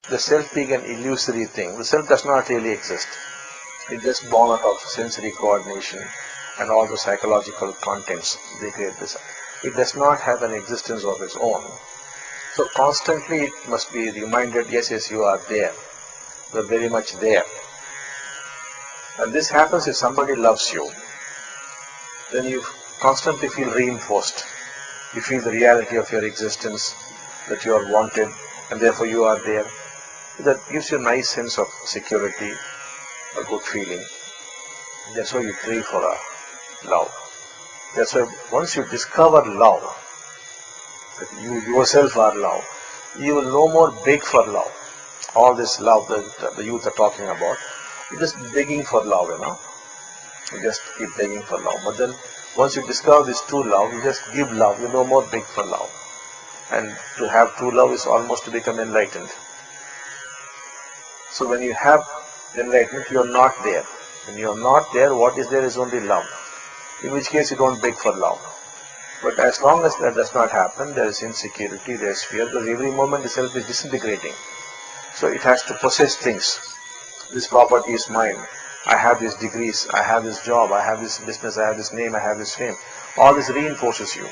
the self being an illusory thing. The self does not really exist. It's just born out of sensory coordination and all the psychological contents they create this. It does not have an existence of its own. So constantly it must be reminded, yes, yes, you are there. You are very much there. And this happens if somebody loves you. Then you constantly feel reinforced. You feel the reality of your existence, that you are wanted, and therefore you are there. That gives you a nice sense of security, a good feeling. That's why you crave for love. That's why once you discover love, that you yourself are love, you will no more beg for love. All this love that the youth are talking about, you're just begging for love, You just keep begging for love. But then once you discover this true love, you just give love, you no more beg for love. And to have true love is almost to become enlightened. So when you have enlightenment, you are not there. When you are not there, what is there is only love. In which case you don't beg for love. But as long as that does not happen, there is insecurity, there is fear, because every moment the self is disintegrating. So it has to possess things. This property is mine. I have these degrees, I have this job, I have this business, I have this name, I have this fame. All this reinforces you.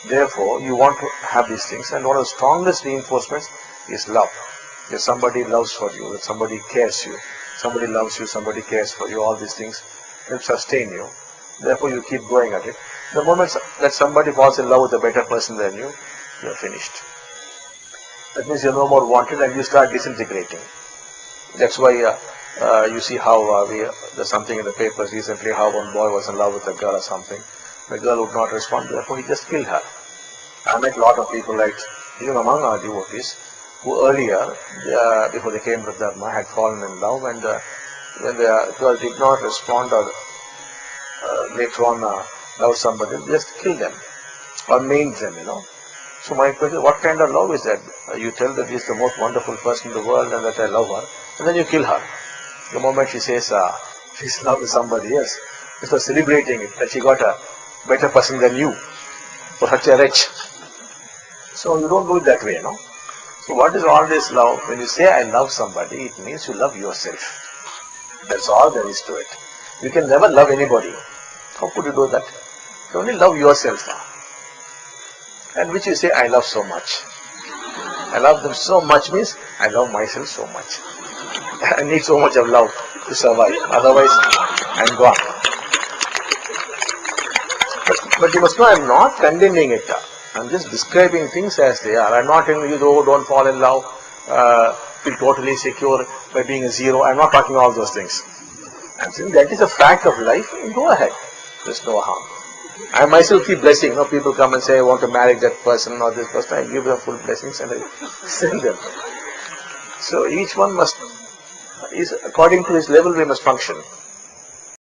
Therefore, you want to have these things, and one of the strongest reinforcements is love. That somebody loves for you, that somebody cares you, somebody loves you, somebody cares for you, all these things help sustain you. Therefore, you keep going at it. The moment that somebody falls in love with a better person than you, you are finished. That means you are no more wanted and you start disintegrating. That's why you see how there's something in the papers recently, how one boy was in love with a girl or something. The girl would not respond, therefore he just killed her. I met a lot of people like, even among our devotees, who earlier, before they came to Dharma, had fallen in love, and when the girl did not respond or later on loved somebody, just kill them or maimed them, So my question, what kind of love is that? You tell that he is the most wonderful person in the world and that I love her, and then you kill her. The moment she says she's in love with somebody else, instead of celebrating it, that she got a better person than you, for such a wretch. So you don't do it that way, So what is all this love? When you say I love somebody, it means you love yourself. That's all there is to it. You can never love anybody. How could you do that? You only love yourself. And which you say, I love so much. I love them so much means I love myself so much. I need so much of love to survive. Otherwise, I'm gone. But you must know, I'm not condemning it. I'm just describing things as they are. I'm not telling you, don't fall in love, feel totally secure by being a zero. I'm not talking all those things. I'm saying that is a fact of life. Go ahead. There's no harm. I myself keep blessing. People come and say, I want to marry that person or this person. I give them full blessings and I send them. So each one is according to his level we must function.